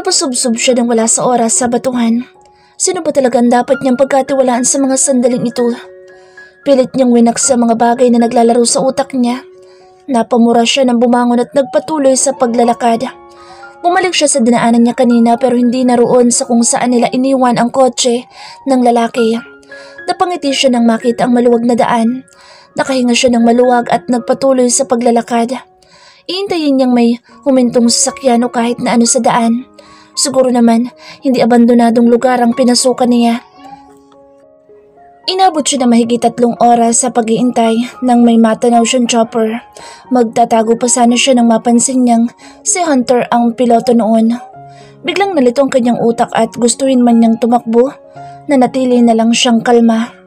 Napasubsob siya nang wala sa oras sa batuhan. Sino ba talaga ang dapat niyang pagkatiwalaan sa mga sandaling ito? Pilit niyang winak sa mga bagay na naglalaro sa utak niya. Napamura siya nang bumangon at nagpatuloy sa paglalakad. Bumalik siya sa dinaanan niya kanina pero hindi naroon sa kung saan nila iniwan ang kotse ng lalaki. Napangiti siya nang makita ang maluwag na daan. Nakahinga siya ng maluwag at nagpatuloy sa paglalakad. Iintayin niyang may humintong sasakyan o kahit na ano sa daan. Siguro naman, hindi abandonadong lugar ang pinasukan niya. Inabot siya na mahigit 3 oras sa pag-iintay nang may matanaw siyang chopper. Magtatago pa sana siya nang mapansin niyang si Hunter ang piloto noon. Biglang nalito ang kanyang utak at gustuhin man niyang tumakbo, nanatili na lang siyang kalma.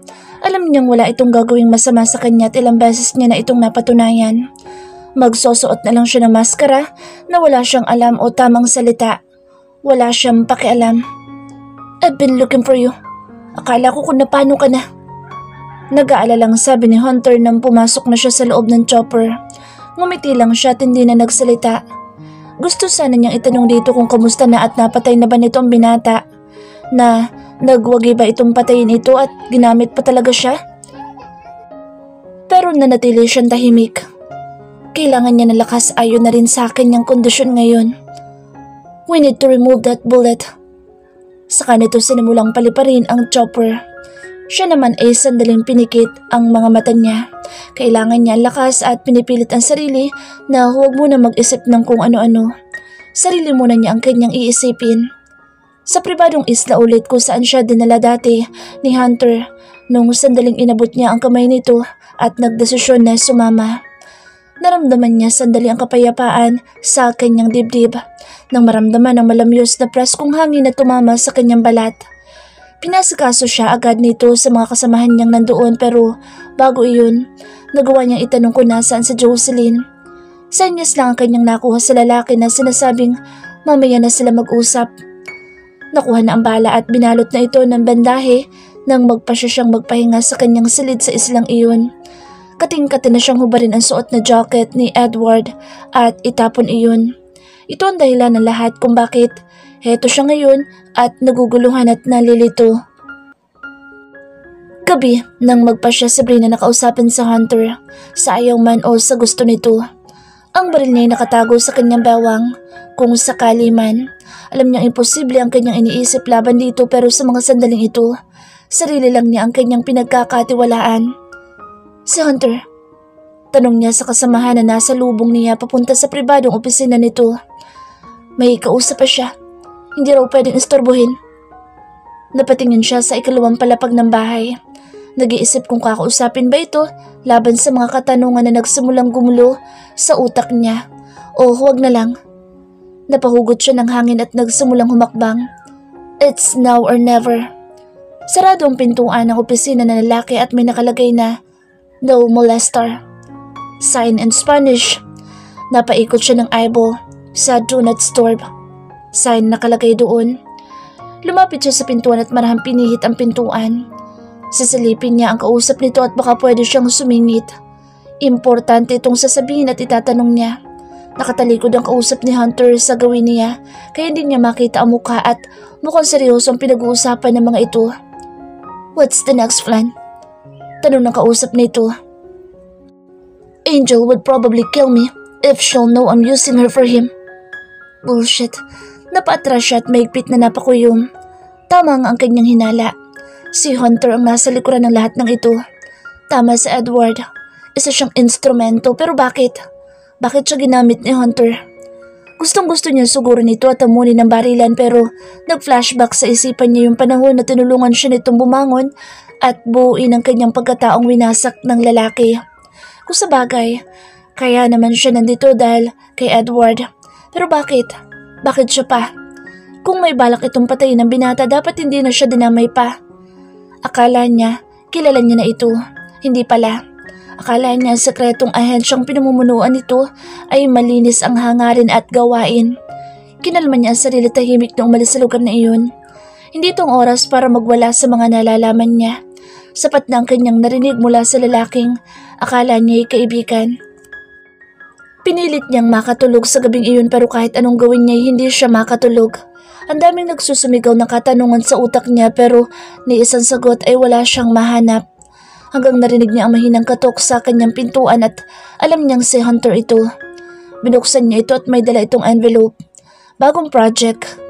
Alam niyang wala itong gagawing masama sa kanya at ilang beses niya na itong napatunayan. Magsusuot na lang siya ng maskara na wala siyang alam o tamang salita. Wala siyang pakialam. I've been looking for you. Akala ko kung napano ka na. Nag-aalalang sabi ni Hunter nang pumasok na siya sa loob ng chopper. Ngumiti lang siya at hindi na nagsalita. Gusto sana niyang itanong dito kung kamusta na at napatay na ba nito ang binata. Na nagwagi ba itong patayin ito at ginamit pa talaga siya? Pero nanatili siyang tahimik. Kailangan niya ng lakas ayon na rin sa kanyang kondisyon ngayon. We need to remove that bullet. Saka nito sinimulang paliparin ang chopper. Siya naman ay sandaling pinikit ang mga mata niya. Kailangan niya lakas at pinipilit ang sarili na huwag muna mag-isip ng kung ano-ano. Sarili muna niya ang kanyang iisipin. Sa pribadong isla ulit kung saan siya dinala dati ni Hunter nung sandaling inabot niya ang kamay nito at nagdesisyon na sumama. Naramdaman niya sandali ang kapayapaan sa kanyang dibdib nang maramdaman ang malamyos na preskong hangin na tumama sa kanyang balat. Pinasikaso siya agad nito sa mga kasamahan niyang nandoon pero bago iyon, nagawa niyang itanong kung nasaan si Jocelyn. Senyas lang ang kanyang nakuha sa lalaki na sinasabing mamaya na sila mag-usap. Nakuha na ang bala at binalot na ito ng bandahe nang magpasya siyang magpahinga sa kanyang silid sa islang iyon. Kating-kati na siyang hubarin ang suot na jacket ni Edward at itapon iyon. Ito ang dahilan ng lahat kung bakit heto siya ngayon at naguguluhan at nalilito. Gabi nang magpasya si Brina na kausapin sa Hunter, sa ayaw man o sa gusto nito. Ang baril niya ay nakatago sa kanyang bewang kung sakali man. Alam niyang imposible ang kanyang iniisip laban dito pero sa mga sandaling ito, sarili lang niya ang kanyang pinagkakatiwalaan. Si Hunter, tanong niya sa kasamahan na nasa lubong niya papunta sa pribadong opisina nito. May kausap pa siya, hindi raw pwedeng istorbohin. Napatingin siya sa ikalawang palapag ng bahay. Nag-iisip kung kakausapin ba ito laban sa mga katanungan na nagsimulang gumulo sa utak niya o huwag na lang. Napahugot siya ng hangin at nagsimulang humakbang. It's now or never. Sarado ang pintuan ng opisina ng lalaki at may nakalagay na No molestar. Sign in Spanish. Napaikot siya ng eyeball sa Do Not Disturb. Sign nakalagay doon. Lumapit siya sa pintuan at marahang pinihit ang pintuan. Sisilipin niya ang kausap nito at baka pwede siyang sumingit. Importante itong sasabihin at itatanong niya. Nakatalikod ang kausap ni Hunter sa gawin niya kaya hindi niya makita ang mukha at mukhang seryoso ang pinag-uusapan ng mga ito. What's the next plan? Tanong ng kausap nito. Angel would probably kill me if she'll know I'm using her for him. Bullshit. Napaatras siya at maigpit na napakuyom. Tama ang kanyang hinala. Si Hunter ang nasa likuran ng lahat ng ito. Tama si Edward. Isa siyang instrumento pero bakit? Bakit siya ginamit ni Hunter? Gustong-gusto niya sugurin ito at amunin ng barilan pero nag-flashback sa isipan niya yung panahon na tinulungan siya nitong bumangon at buuin ang kanyang pagkataong winasak ng lalaki. Kung sa bagay, kaya naman siya nandito dahil kay Edward. Pero bakit? Bakit siya pa? Kung may balak itong patayin ng binata, dapat hindi na siya dinamay pa. Akala niya, kilala niya na ito. Hindi pala. Akala niya sekretong ahensyang pinamumunuan nito ay malinis ang hangarin at gawain. Kinalma niya ang sarili tahimik na umalis sa lugar na iyon. Hindi itong oras para magwala sa mga nalalaman niya. Sapat na ang kanyang narinig mula sa lalaking akala niya ay kaibigan. Pinilit niyang makatulog sa gabing iyon pero kahit anong gawin niya hindi siya makatulog. Ang daming nagsusumigaw na katanungan sa utak niya pero ni isang sagot ay wala siyang mahanap. Hanggang narinig niya ang mahinang katok sa kanyang pintuan at alam niyang si Hunter ito. Binuksan niya ito at may dala itong envelope. Bagong project.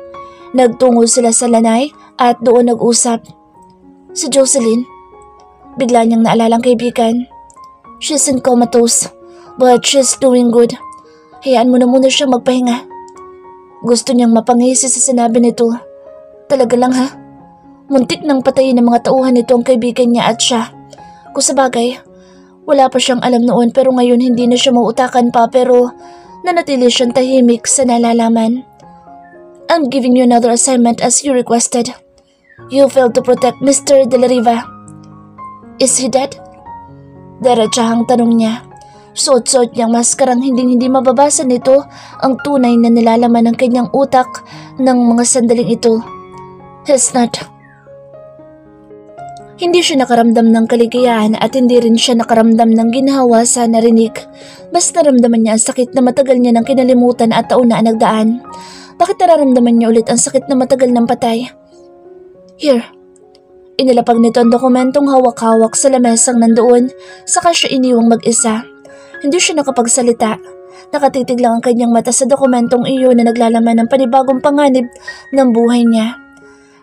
Nagtungo sila sa lanay at doon nag-usap. Si Jocelyn. Bigla niyang naalalang kaibigan. She's in comatose. But she's doing good. Hayaan mo na muna siyang magpahinga. Gusto niyang mapangisi sa sinabi nito. Talaga lang ha? Muntik nang patayin ng mga tauhan nito ang kaibigan niya at siya. Kung sabagay, wala pa siyang alam noon pero ngayon hindi na siya mautakan pa pero nanatili siyang tahimik sa nalalaman. I'm giving you another assignment as you requested. You failed to protect Mr. De La Riva. Is he dead? Diretsahang tanong niya. Suot-suot niyang maskarang hindi mababasa nito ang tunay na nilalaman ng kanyang utak ng mga sandaling ito. He's not. Hindi siya nakaramdam ng kaligayahan at hindi rin siya nakaramdam ng ginhawa sa narinig. Basta naramdaman niya ang sakit na matagal niya nang kinalimutan at taon na nagdaan. Bakit nararamdaman niya ulit ang sakit na matagal ng patay? Here. Inilapag nito ang dokumentong hawak-hawak sa lamesang nandoon, saka siya iniwang mag-isa. Hindi siya nakapagsalita. Nakatitig lang ang kanyang mata sa dokumentong iyon na naglalaman ng panibagong panganib ng buhay niya.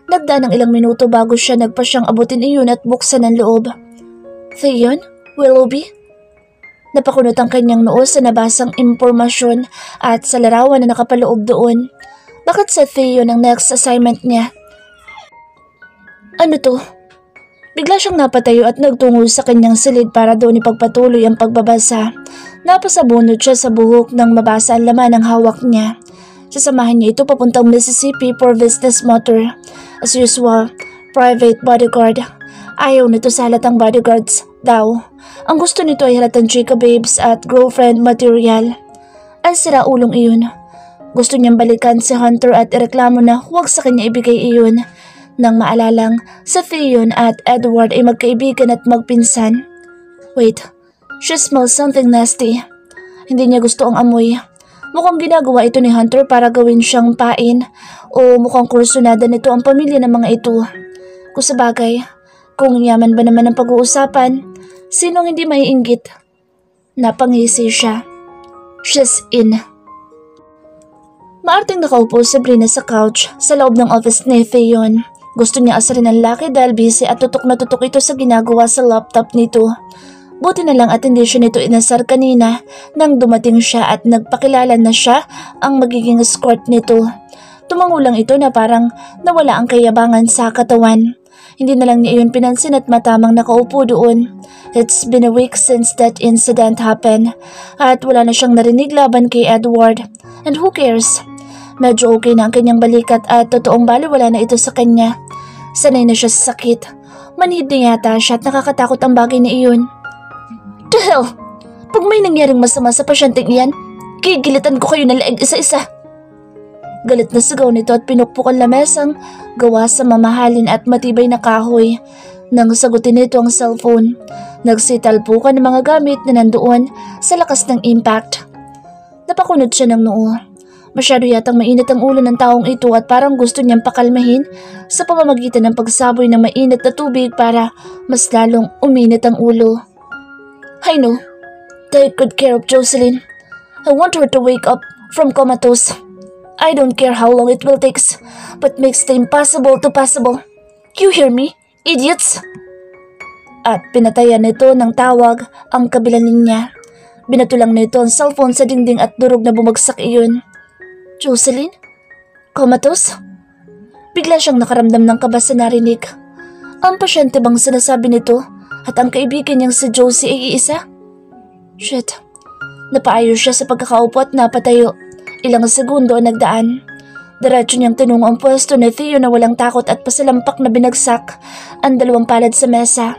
Nagdaan ng ilang minuto bago siya nagpasyang abutin iyon at buksan ang loob. Theon? Willoughby? Napakunot ang kanyang noo sa nabasang impormasyon at sa larawan na nakapaloob doon. Bakit sa Theon ang next assignment niya? Ano to? Bigla siyang napatayo at nagtungo sa kanyang silid para doon ipagpatuloy ang pagbabasa. Napasabunod siya sa buhok nang mabasa ang laman ng hawak niya. Sasamahan niya ito papuntang Mississippi for business motor. As usual, private bodyguard. Ayaw nito sa halatang bodyguards daw. Ang gusto nito ay halatang chika babes at girlfriend material. Ang siraulong iyon. Gusto niyang balikan si Hunter at ireklamo na huwag sa kanya ibigay iyon. Nang maalalang sa Theon at Edward ay magkaibigan at magpinsan. Wait, she smells something nasty. Hindi niya gusto ang amoy. Mukhang ginagawa ito ni Hunter para gawin siyang pain o mukhang kursunada nito ang pamilya ng mga ito. Kung sabagay, kung yaman ba naman ang pag-uusapan, sinong hindi maiinggit? Napangisi siya. She's in. Maarting nakaupo si Brina sa couch sa loob ng office ni Theon. Gusto niya asarin ang laki dahil busy at tutok na tutok ito sa ginagawa sa laptop nito. Buti na lang at hindi siya nito inasar kanina nang dumating siya at nagpakilala na siya ang magiging escort nito. Tumango lang ito na parang nawala ang kayabangan sa katawan. Hindi na lang niya iyon pinansin at matamang nakaupo doon. It's been a week since that incident happened at wala na siyang narinig laban kay Edward. And who cares? Medyo okay na ang kanyang balikat at totoong baliwala na ito sa kanya. Sanay na siya sa sakit. Manhid na yata siya at nakakatakot ang bagay na iyon. The hell! Pag may nangyaring masama sa pasyenteng iyan, kigilitan ko kayo na laig isa-isa. Galit na sigaw nito at pinukpok ang lamesang gawa sa mamahalin at matibay na kahoy. Nang sagutin nito ang cellphone, nagsitalpukan ng mga gamit na nandoon sa lakas ng impact. Napakunod siya ng noo. Masyado yatang mainit ang ulo ng taong ito at parang gusto niyang pakalmahin sa pamamagitan ng pagsaboy ng mainit na tubig para mas lalong uminit ang ulo. I know. Take good care of Jocelyn. I want her to wake up from comatose. I don't care how long it will take, but makes the impossible to possible. You hear me, idiots? At pinatayan nito ng tawag ang kabilang linya. Binatulang nito ang cellphone sa dingding at durog na bumagsak iyon. Jocelyn? Comatose? Bigla siyang nakaramdam ng kaba sa narinig. Ang pasyente bang sinasabi nito at ang kaibigan niyang si Josie ay iisa? Shit. Napaayos siya sa pagkakaupo at napatayo. Ilang segundo ang nagdaan. Diretso niyang tinungo ang pwesto ni Theo na walang takot at pasalampak na binagsak ang dalawang palad sa mesa.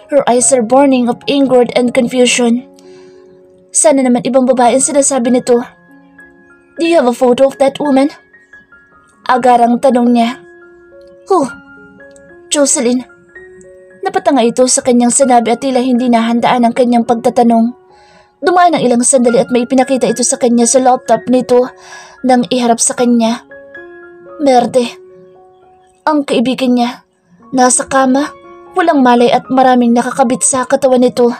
Her eyes are burning of anger and confusion. Sana naman ibang babae ang sinasabi nito. Do you have a photo of that woman? Agarang tanong niya. Who? Jocelyn. Napatanga ito sa kanyang sinabi at tila hindi nahandaan ang kanyang pagtatanong. Dumaan ang ilang sandali at may pinakita ito sa kanya sa laptop nito nang iharap sa kanya. Merde. Ang kaibigan niya. Nasa kama, walang malay at maraming nakakabit sa katawan nito.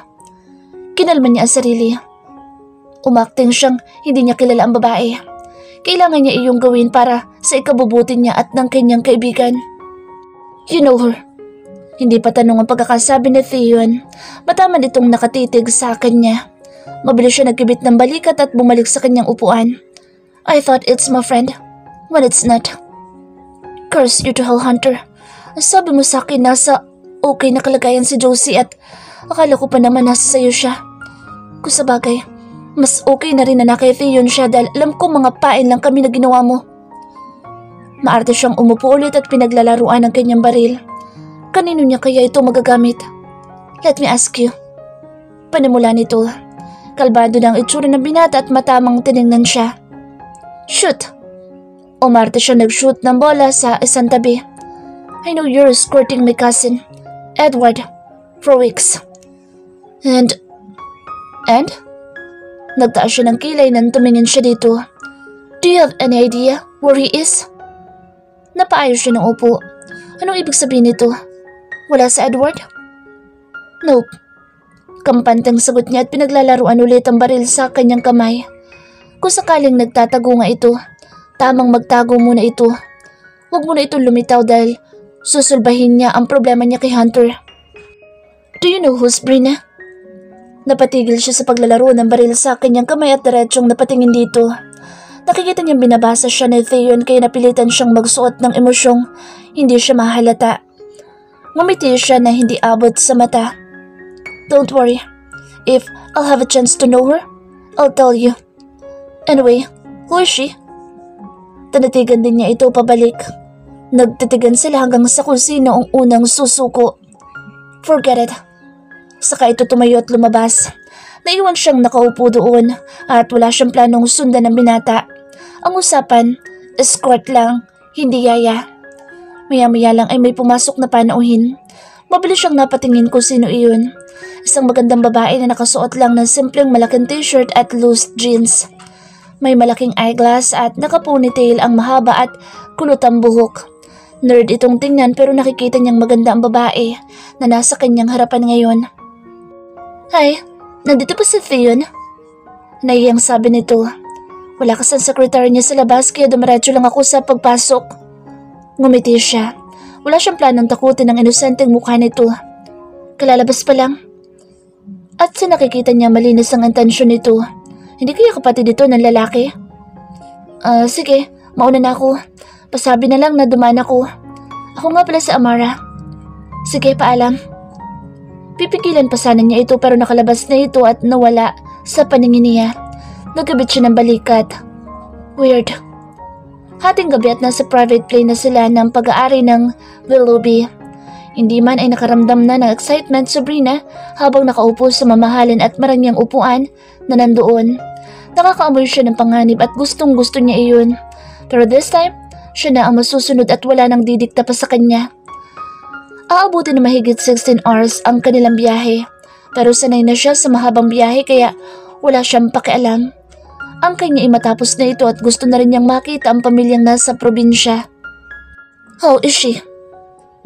Kinalma niya ang sarili. Umakting siyang hindi niya kilala ang babae. Kailangan niya iyong gawin para sa ikabubuti niya at ng kanyang kaibigan. You know her. Hindi pa tanong ang pagkakasabi ni Theon. Mataman itong nakatitig sa kanya. Mabilis siya nagkibit ng balikat at bumalik sa kanyang upuan. I thought it's my friend, when it's not. Curse you to hell, Hunter. Sabi mo sa akin nasa okay na kalagayan si Josie at akala ko pa naman nasa sayo siya. Kung sa bagay, mas okay na rin na kay Theon siya dahil alam ko mga pain lang kami na ginawa mo. Maarte siyang umupo ulit at pinaglalaruan ang kanyang baril. Kanino niya kaya ito magagamit? Let me ask you. Panimula nito. Kalbado ng itsura ng binata at matamang tiningnan siya. Shoot! Umarte siya nag-shoot ng bola sa isang tabi. I know you're escorting my cousin, Edward, for weeks. And? Nagtaas siya ng kilay nang tumingin siya dito. Do you have any idea where he is? Napaayos siya ng upo. Anong ibig sabihin nito? Wala sa Edward? Nope. Kampantang sagot niya at pinaglalaruan ulit ang baril sa kanyang kamay. Kung sakaling nagtatago nga ito, tamang magtago muna ito. Huwag mo na itong lumitaw dahil susulbahin niya ang problema niya kay Hunter. Do you know who's Brina? Napatigil siya sa paglalaro ng baril sa kanyang kamay at diretsyong napatingin dito. Nakikita niyang binabasa siya ni Theon kaya napilitan siyang magsuot ng emosyong hindi siya mahalata. Ngumiti siya na hindi abot sa mata. Don't worry. If I'll have a chance to know her, I'll tell you. Anyway, who is she? Tanatigan din niya ito pabalik. Nagtitigan sila hanggang sa kung sino ang unang susuko. Forget it. Saka ito tumayo at lumabas. Naiwan siyang nakaupo doon at wala siyang planong sundan ng binata. Ang usapan, escort lang, hindi yaya. Maya-maya lang ay may pumasok na panauhin. Mabilis siyang napatingin kung sino iyon. Isang magandang babae na nakasuot lang ng simpleng malaking t-shirt at loose jeans. May malaking eyeglass at naka-ponytail ang mahaba at kulot ang buhok. Nerd itong tingnan pero nakikita niyang maganda ang babae na nasa kanyang harapan ngayon. Hi, nandito pa si Theon? Naiyang sabi nito. Wala kasang sekretary niya sa labas kaya dumiretso lang ako sa pagpasok. Ngumiti siya. Wala siyang planong takutin ang inosenteng mukha nito. Kalalabas pa lang. At sa nakikita niya malinis ang intensyon nito. Hindi kaya kapatid ito ng lalaki? Sige, mauna na ako. Pasabi na lang na dumaan ako. Ako nga pala si Amara. Sige, paalam. Pipigilan pa sana niya ito pero nakalabas na ito at nawala sa paningin niya. Nagkabit siya ng balikat. Weird. Hating gabi at nasa private plane na sila ng pag-aari ng Willoughby. Hindi man ay nakaramdam na ng excitement si Brina habang nakaupo sa mamahalin at marangyang upuan na nandoon. Nakakaamoy siya ng panganib at gustong-gusto niya iyon. Pero this time, siya na ang masusunod at wala nang didikta pa sa kanya. Aabuti na mahigit 16 hours ang kanilang biyahe. Pero sanay na siya sa mahabang biyahe kaya wala siyang pakialam. Ang kanya ay matapos na ito at gusto na rin niyang makita ang pamilyang nasa probinsya. How is she?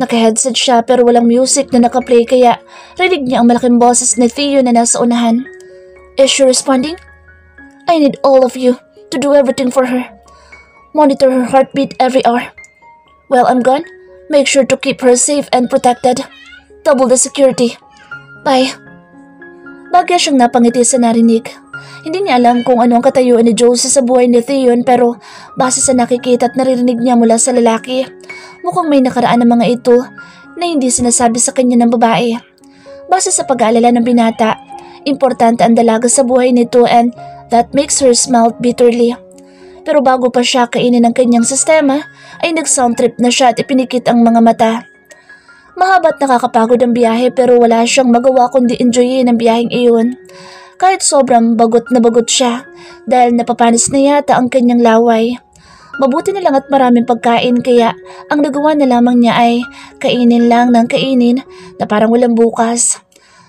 Naka-headset siya pero walang music na nakaplay kaya rinig niya ang malaking boses ni Theo na nasa unahan. Is she responding? I need all of you to do everything for her. Monitor her heartbeat every hour. While I'm gone, make sure to keep her safe and protected. Double the security. Bye. Bagya siyang napangiti sa narinig. Hindi niya alam kung ano ang katayuan ni Josie sa buhay ni Theon pero base sa nakikita at naririnig niya mula sa lalaki, mukhang may nakaraan ng mga ito na hindi sinasabi sa kanya ng babae. Base sa pag-aalala ng binata, importante ang dalaga sa buhay nito and that makes her smile bitterly. Pero bago pa siya kainin ng kanyang sistema, ay nag-sound trip na siya at ipinikit ang mga mata. Mahaba at nakakapagod ang biyahe pero wala siyang magawa kundi enjoyin ang biyaheng iyon. Kahit sobrang bagot na bagot siya dahil napapanis na yata ang kanyang laway. Mabuti na lang at maraming pagkain kaya ang nagawa na lamang niya ay kainin lang ng kainin na parang walang bukas.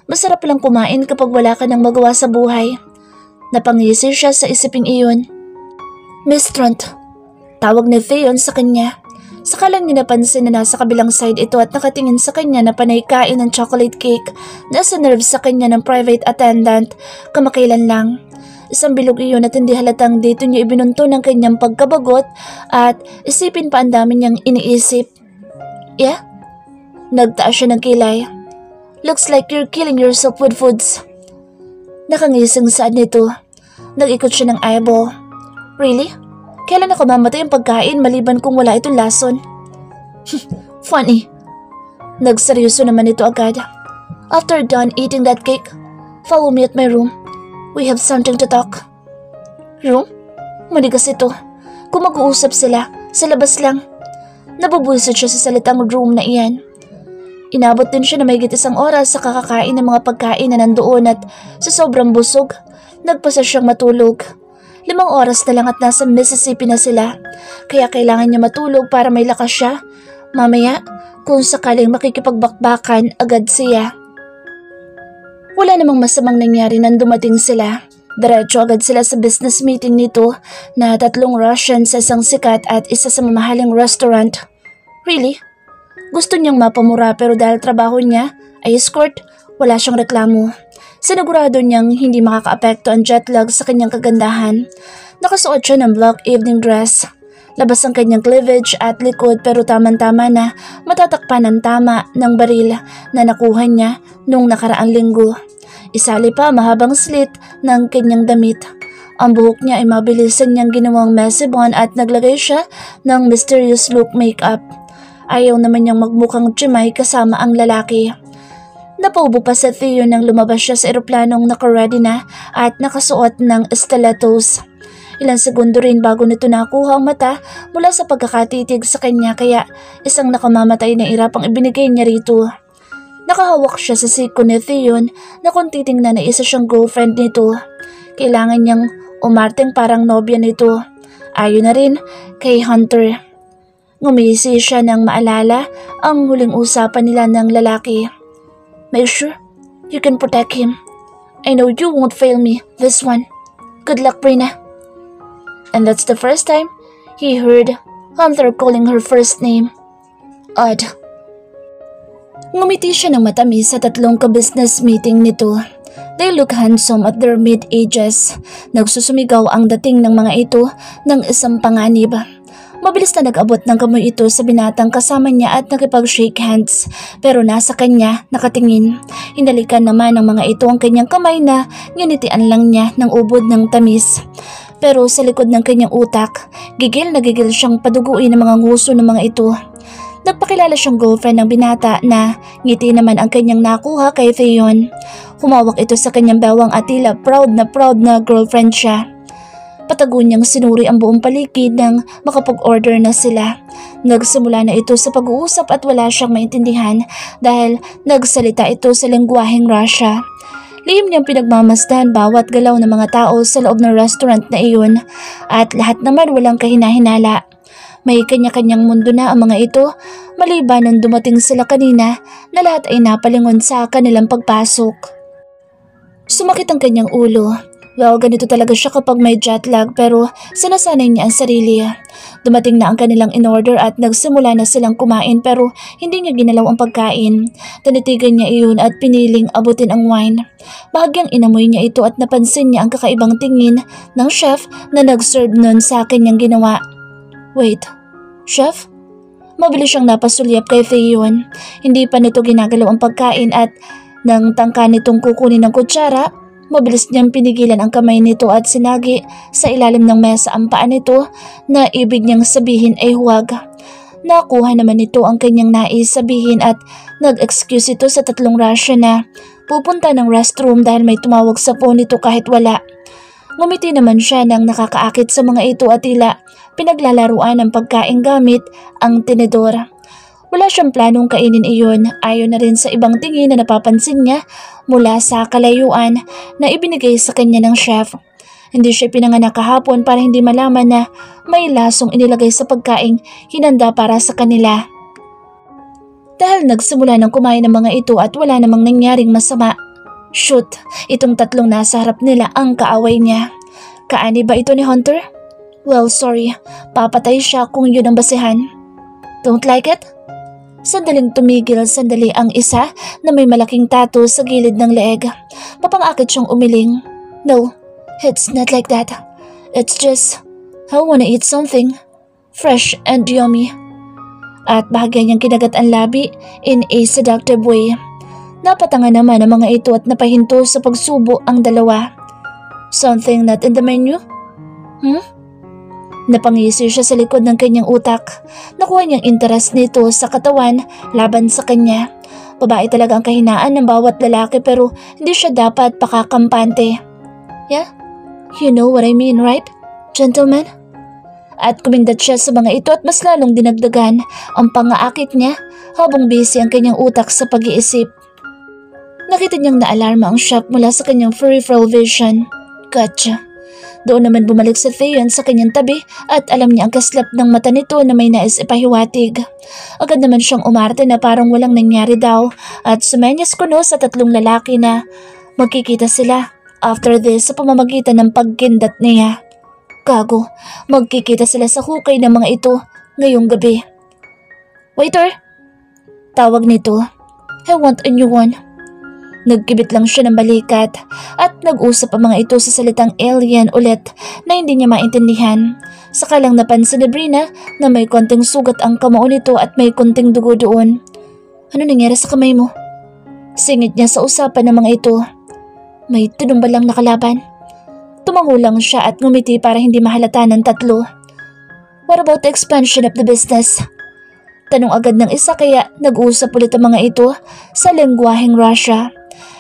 Masarap lang kumain kapag wala ka ng magawa sa buhay. Napangisi siya sa isiping iyon. Miss Trent, tawag ni Theon sa kanya. Saka lang niya napansin na nasa kabilang side ito at nakatingin sa kanya na panay kain ng chocolate cake na sinerve sa kanya ng private attendant kamakailan lang. Isang bilog iyon at hindi halatang dito niya ibinunto ng kanyang pagkabagot at isipin pa ang dami niyang iniisip. Yeah? Nagtaas siya ng kilay. Looks like you're killing yourself with foods. Nakangising saan nito. Nag-ikot siya ng eyeball. Really? Kailan ako mamatay ang pagkain maliban kung wala itong lason? Funny. Nagseryoso naman ito agad. After done eating that cake, follow me at my room. We have something to talk. Room? Manigas ito. Kung mag-uusap sila, sa labas lang. Nabubuisit siya sa salitang room na iyan. Inabot din siya na mahigit 1 oras sa kakakain ng mga pagkain na nandoon at sa sobrang busog, nagpasa siyang matulog. 5 oras na lang at nasa Mississippi na sila, kaya kailangan niya matulog para may lakas siya. Mamaya, kung sakaling makikipagbakbakan agad siya. Wala namang masamang nangyari nang dumating sila. Diretso agad sila sa business meeting nito na 3 Russian sa isang sikat at isa sa mamahaling restaurant. Really? Gusto niyang mapamura pero dahil trabaho niya ay escort, wala siyang reklamo. Sinigurado niyang hindi makakaapekto ang jet lag sa kanyang kagandahan. Nakasuot siya ng black evening dress. Labas ang kanyang cleavage at likod pero tamang-tama na matatakpan ng tama ng baril na nakuha niya nung nakaraang linggo. Isali pa mahabang slit ng kanyang damit. Ang buhok niya ay mabilisan niyang ginawang messy bun at naglagay siya ng mysterious look makeup. Ayaw naman niyang magmukhang tsimay kasama ang lalaki. Napaubo pa sa Theo nang lumabas siya sa eroplanong naka-ready na at nakasuot ng stilettos. Ilang segundo rin bago nito nakuha ang mata mula sa pagkakatitig sa kanya kaya isang nakamamatay na irap ang ibinigay niya rito. Nakahawak siya sa siko ni Theon na kung titingnan na isa siyang girlfriend nito. Kailangan niyang umarteng parang nobya nito. Ayon na rin kay Hunter. Ngumisi siya nang maalala ang huling usapan nila ng lalaki. Make sure you can protect him. I know you won't fail me this one. Good luck, Brina. And that's the first time he heard Hunter calling her first name. Odd. Ngumiti siya ng matamis sa 3 ka-business meeting nito. They look handsome at their mid-ages. Nagsusumigaw ang dating ng mga ito ng isang panganib. Mabilis na nag-abot ng kamay ito sa binatang kasama niya at nakipag-shake hands. Pero nasa kanya nakatingin. Hinalikan naman ng mga ito ang kanyang kamay na nginitian lang niya ng ubod ng tamis. Pero sa likod ng kanyang utak, gigil na gigil siyang paduguin ng mga nguso ng mga ito. Nagpakilala siyang girlfriend ng binata na ngiti naman ang kanyang nakuha kay Theon. Humawak ito sa kanyang bewang at tila proud na girlfriend siya. Patago niyang sinuri ang buong paligid nang makapag-order na sila. Nagsimula na ito sa pag-uusap at wala siyang maintindihan dahil nagsalita ito sa lengguwaheng Russia. Lihim niyang pinagmamasdan bawat galaw ng mga tao sa loob ng restaurant na iyon at lahat naman walang kahinahinala. May kanya-kanyang mundo na ang mga ito maliban nung dumating sila kanina na lahat ay napalingon sa kanilang pagpasok. Sumakit ang kanyang ulo. Well, ganito talaga siya kapag may jet lag pero sinasanay niya ang sarili. Dumating na ang kanilang in-order at nagsimula na silang kumain pero hindi niya ginalaw ang pagkain. Tinitigan niya iyon at piniling abutin ang wine. Bahagyang inamoy niya ito at napansin niya ang kakaibang tingin ng chef na nag-serve nun sa kanyang ginawa. Wait, chef? Mabilis siyang napasulyap kay Theon. Hindi pa nito ginagalaw ang pagkain at nang tangka nitong kukunin ng kutsara, mabilis niyang pinigilan ang kamay nito at sinagi sa ilalim ng mesa ang paa nito na ibig niyang sabihin ay huwag. Nakuha naman nito ang kanyang nais sabihin at nag-excuse ito sa 3 Russian na pupunta ng restroom dahil may tumawag sa phone nito kahit wala. Ngumiti naman siya nang nakakaakit sa mga ito at tila pinaglalaruan ng pagkain gamit ang tinidor. Wala siyang planong kainin iyon, ayon na rin sa ibang tingin na napapansin niya mula sa kalayuan na ibinigay sa kanya ng chef. Hindi siya pinanganak kahapon para hindi malaman na may lasong inilagay sa pagkaing hinanda para sa kanila. Dahil nagsimula ng kumain ng mga ito at wala namang nangyaring masama. Shoot, itong tatlong nasa harap nila ang kaaway niya. Kaani ba ito ni Hunter? Well, sorry. Papatay siya kung yun ang basihan. Don't like it? Sandaling tumigil sandali ang isa na may malaking tattoo sa gilid ng leeg. Mapangakit siyang umiling. No, it's not like that. It's just, I wanna eat something fresh and yummy. At bahagya niyang kinagat ang labi in a seductive way. Napatanga naman ang mga ito at napahinto sa pagsubo ang dalawa. Something not in the menu? Napangisi siya sa likod ng kanyang utak. Nakuha niyang interes nito sa katawan laban sa kanya. Babae talaga ang kahinaan ng bawat lalaki pero hindi siya dapat pakakampante. Yeah? You know what I mean, right, gentlemen? At kumindat siya sa mga ito at mas lalong dinagdagan ang pangaakit niya habang busy ang kanyang utak sa pag-iisip. Nakita niyang naalarma ang shock mula sa kanyang peripheral vision. Gotcha. Doon naman bumalik si Theon sa kanyang tabi at alam niya ang kaslap ng mata nito na may nais ipahiwatig. Agad naman siyang umarte na parang walang nangyari daw at sumenyas kuno sa tatlong lalaki na magkikita sila after this sa pamamagitan ng pagkindat niya. Gago, magkikita sila sa hukay ng mga ito ngayong gabi. Waiter! Tawag nito. I want a new one. Nagkibit lang siya ng balikat at nag-usap ang mga ito sa salitang alien ulit na hindi niya maintindihan. Saka lang napansin ni Brina na may konting sugat ang kamao nito at may konting dugo doon. Ano nangyari sa kamay mo? Singit niya sa usapan ng mga ito. May tinumbalang nakalaban. Tumango lang siya at ngumiti para hindi mahalata ng tatlo. What about the expansion of the business? Tanong agad ng isa kaya nag-usap ulit ang mga ito sa lengguaheng Russia.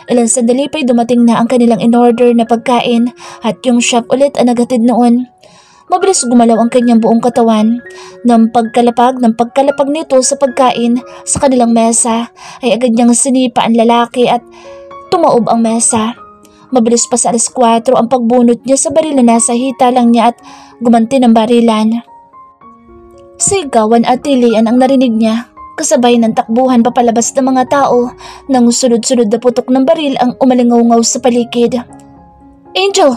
Ilang sandali pa'y dumating na ang kanilang in-order na pagkain at yung chef ulit ang naghatid noon. Mabilis gumalaw ang kanyang buong katawan. Ng pagkalapag nito sa pagkain sa kanilang mesa ay agad niyang sinipa ang lalaki at tumaob ang mesa. Mabilis pa sa 4:00 ang pagbunot niya sa baril na nasa hita lang niya at gumanti ng barilan. Sigawan at tilian ang narinig niya. Kasabay ng takbuhan papalabas ng mga tao nang sunod-sunod na putok ng baril ang umalingaw-ngaw sa paligid. Angel!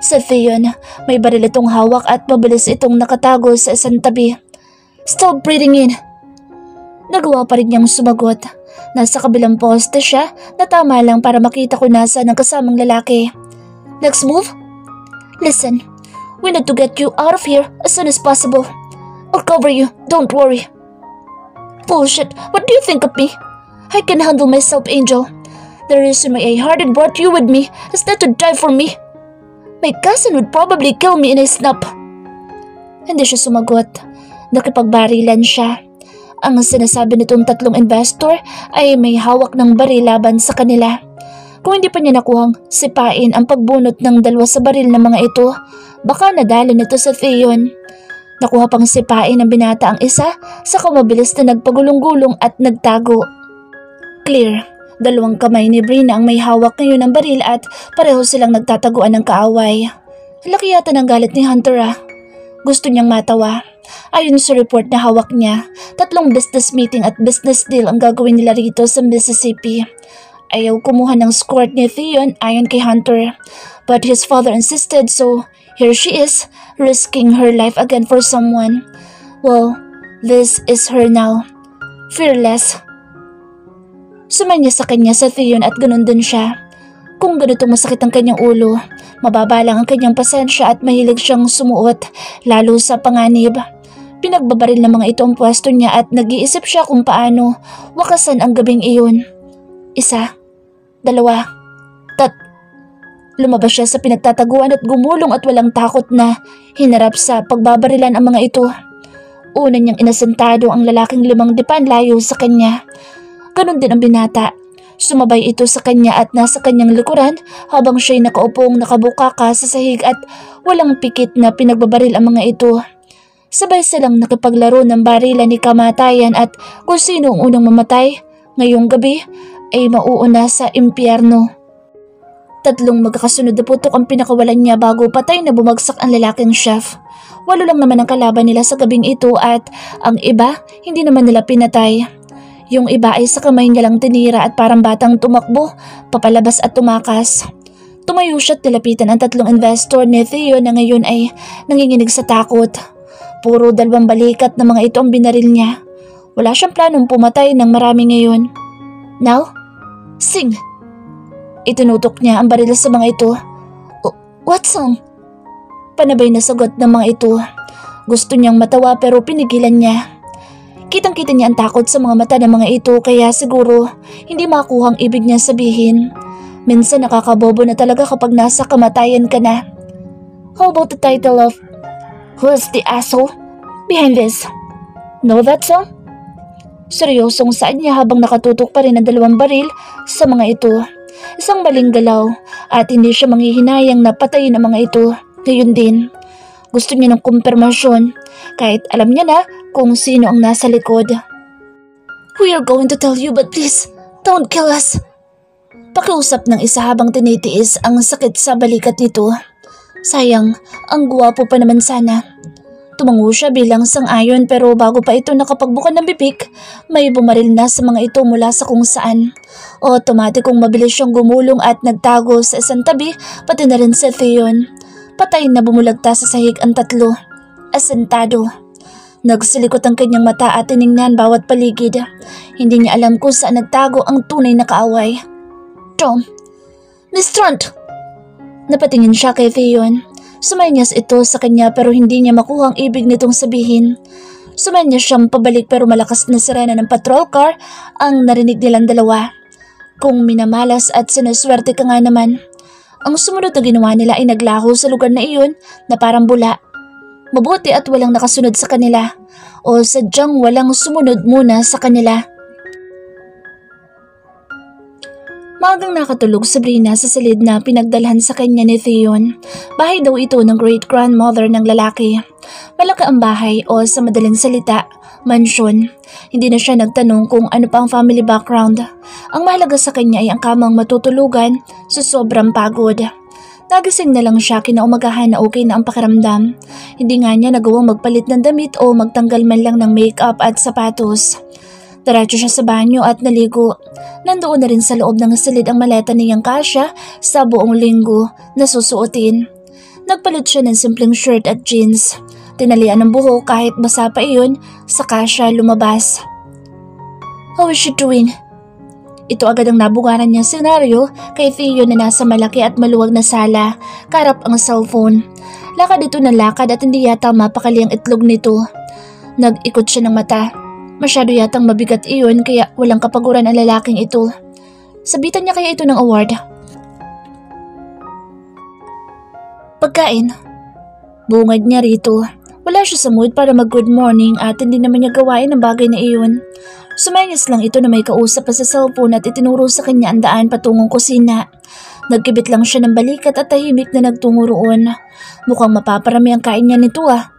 Sa Theon, may baril itong hawak at mabilis itong nakatago sa isang tabi. Stop breathing in! Nagawa pa rin niyang sumagot. Nasa kabilang poste siya na tama lang para makita kung nasa ng kasamang lalaki. Next move? Listen, we need to get you out of here as soon as possible. I'll cover you, don't worry. Bullshit, what do you think of me? I can handle myself, Angel. The reason why I hardly brought you with me is not to die for me. My cousin would probably kill me in a snap. Hindi siya sumagot. Nakipagbarilan siya. Ang sinasabi nitong tatlong investor ay may hawak ng baril laban sa kanila. Kung hindi pa niya nakuhang sipain ang pagbunot ng dalawa sa baril ng mga ito, baka nadali nito sa Theon. Nakuha pang sipain ng binata ang isa sa mabilis na nagpagulong-gulong at nagtago. Clear, dalawang kamay ni Brina ang may hawak ngayon ng baril at pareho silang nagtataguan ng kaaway. Laki yata ng galit ni Hunter ah. Gusto niyang matawa. Ayon sa report na hawak niya, 3 business meeting at business deal ang gagawin nila rito sa Mississippi. Ayaw kumuha ng squirt ni Theon ayon kay Hunter. But his father insisted so here she is, risking her life again for someone. Well, this is her now. Fearless. Sumanya sa kanya sa Theon at ganun din siya. Kung ganito masakit ang kanyang ulo, mababa lang ang kanyang pasensya at mahilig siyang sumuot, lalo sa panganib. Pinagbabaril ng mga ito ang pwesto niya at nag-iisip siya kung paano wakasan ang gabing iyon. 1, 2, 3. Lumabas siya sa pinagtataguan at gumulong at walang takot na hinarap sa pagbabarilan ang mga ito. Una niyang inasentado ang lalaking 5 dipan layo sa kanya. Ganon din ang binata. Sumabay ito sa kanya at nasa kanyang likuran habang siya'y nakaupong nakabukaka sa sahig at walang pikit na pinagbabaril ang mga ito. Sabay silang nakipaglaro ng barilan ni kamatayan at kung sino ang unang mamatay ngayong gabi ay mauuna sa impyerno. 3 magkakasunod na putok ang pinakawalan niya bago patay na bumagsak ang lalaking chef. 8 lang naman ang kalaban nila sa gabing ito at ang iba hindi naman nila pinatay. Yung iba ay sa kamay niya lang tinira at parang batang tumakbo, papalabas at tumakas. Tumayo siya at nilapitan ang tatlong investor ni Theo na ngayon ay nanginginig sa takot. Puro 2 balikat na mga ito ang binaril niya. Wala siyang planong pumatay ng marami ngayon. Now, sing! Itinutok niya ang baril sa mga ito. What song? Panabay na sagot ng mga ito. Gusto niyang matawa pero pinigilan niya. Kitang-kita niya ang takot sa mga mata ng mga ito kaya siguro hindi makuha ang ibig niya sabihin. Minsan nakakabobo na talaga kapag nasa kamatayan ka na. How about the title of Who's the Asshole Behind This? Know that song? Seryosong saad niya habang nakatutok pa rin ang 2 baril sa mga ito. Isang maling galaw at hindi siya manghihinayang na patayin ang mga ito. Ngayon din, gusto niya ng kumpirmasyon kahit alam niya na kung sino ang nasa likod. We are going to tell you but please, don't kill us. Pakiusap ng isa habang tinitiis ang sakit sa balikat nito. Sayang, ang guwapo pa naman sana. Tumango siya bilang sang-ayon pero bago pa ito nakapagbuka ng bibig, may bumaril na sa mga ito mula sa kung saan. Otomatikong mabilis siyang gumulong at nagtago sa isang tabi pati na rin si Theon. Patay na bumulagta sa sahig ang 3. Asentado. Nagsilikot ang kanyang mata at tiningnan bawat paligid. Hindi niya alam kung saan nagtago ang tunay na kaaway. Tom! Miss Trent! Napatingin siya kay Theon. Sumenyas ito sa kanya pero hindi niya makuha ang ibig nitong sabihin. Sumenyas siyang pabalik pero malakas na sirena ng patrol car ang narinig nilang dalawa. Kung minamalas at sinuswerte ka nga naman. Ang sumunod na ginawa nila ay naglaho sa lugar na iyon na parang bula. Mabuti at walang nakasunod sa kanila o sadyang walang sumunod muna sa kanila. Maagang nakatulog Sabrina sa silid na pinagdalhan sa kanya ni Theon. Bahay daw ito ng great-grandmother ng lalaki. Malaki ang bahay o sa madaling salita, mansyon. Hindi na siya nagtanong kung ano pa ang family background. Ang mahalaga sa kanya ay ang kamang matutulugan sa sobrang pagod. Nagising na lang siya kinaumagahan na okay na ang pakiramdam. Hindi nga niya nagawang magpalit ng damit o magtanggal man lang ng makeup at sapatos. Diretso siya sa banyo at naligo. Nandoon na rin sa loob ng silid ang maleta niyang kasya sa buong linggo na susuotin. Nagpalit siya ng simpleng shirt at jeans. Tinalian ng buhok kahit basa pa iyon, saka siya lumabas. How is she doing? Ito agad ang nabugaran niyang senaryo kay Theo na nasa malaki at maluwag na sala, karap ang cellphone. Lakad ito ng lakad at hindi yata mapakali ang itlog nito. Nag-ikot siya ng mata. Masyado yatang mabigat iyon kaya walang kapaguran ang lalaking ito. Sabitan niya kaya ito ng award. Pagkain. Bungad niya rito. Wala siya sa mood para mag-good morning at hindi naman niya gawain ang bagay na iyon. Sumenyas lang ito na may kausap pa sa cellphone at itinuro sa kanya ang daan patungong kusina. Nagkibit lang siya ng balikat at tahimik na nagtungo roon. Mukhang mapaparami ang kain niya nito ah.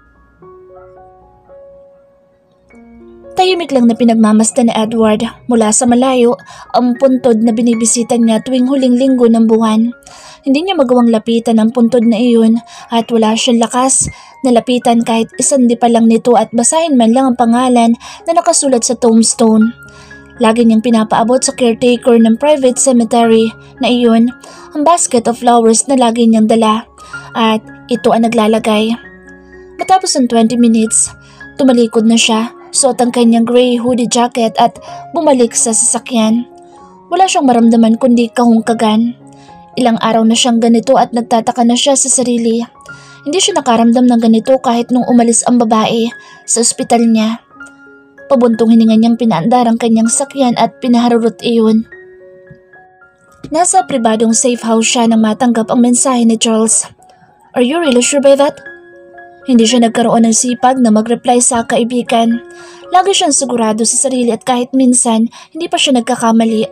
Tahimik lang na pinagmamasta ni Edward mula sa malayo ang puntod na binibisita niya tuwing huling linggo ng buwan. Hindi niya magawang lapitan ang puntod na iyon at wala siyang lakas na lapitan kahit isang dipa lang nito at basahin man lang ang pangalan na nakasulat sa tombstone. Lagi niyang pinapaabot sa caretaker ng private cemetery na iyon ang basket of flowers na lagi niyang dala at ito ang naglalagay. Matapos ng 20 minutes, tumalikod na siya. Suot ang kanyang gray hoodie jacket at bumalik sa sasakyan. Wala siyang maramdaman kundi kahungkagan. Ilang araw na siyang ganito at nagtataka na siya sa sarili. Hindi siya nakaramdam ng ganito kahit nung umalis ang babae sa ospital niya. Pabuntong hininga niyang pinaandar ang kanyang sakyan at pinaharurot iyon. Nasa pribadong safe house siya nang matanggap ang mensahe ni Charles. Are you really sure by that? Hindi siya nagkaroon ng sipag na mag-reply sa kaibigan. Lagi siyang sigurado sa sarili at kahit minsan hindi pa siya nagkakamali.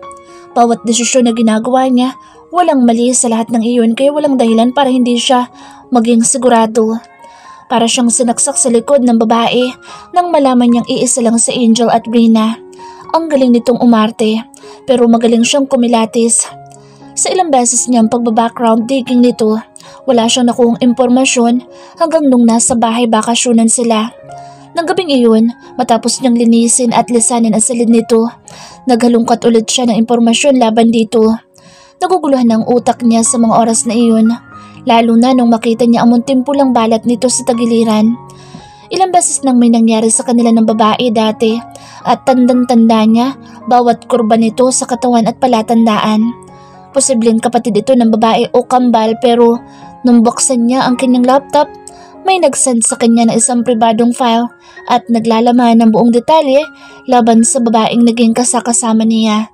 Bawat desisyon na ginagawa niya, walang mali sa lahat ng iyon kaya walang dahilan para hindi siya maging sigurado. Para siyang sinaksak sa likod ng babae nang malaman niyang iisa lang si Angel at Rina. Ang galing nitong umarte pero magaling siyang kumilatis. Sa ilang beses niyang pagbabackground digging nito, wala siyang nakuhang impormasyon hanggang nung nasa bahay bakasyonan sila. Nang gabing iyon, matapos niyang linisin at lisanin ang silid nito, naghalungkat ulit siya ng impormasyon laban dito. Naguguluhan ang utak niya sa mga oras na iyon, lalo na nung makita niya ang muntimpulang balat nito sa tagiliran. Ilang beses nang may nangyari sa kanila ng babae dati at tandang-tanda niya bawat kurba nito sa katawan at palatandaan. Posibleng kapatid ito ng babae o kambal pero nung buksan niya ang kanyang laptop, may nagsend sa kanya na isang pribadong file at naglalaman ng buong detalye laban sa babaeng naging kasakasama niya.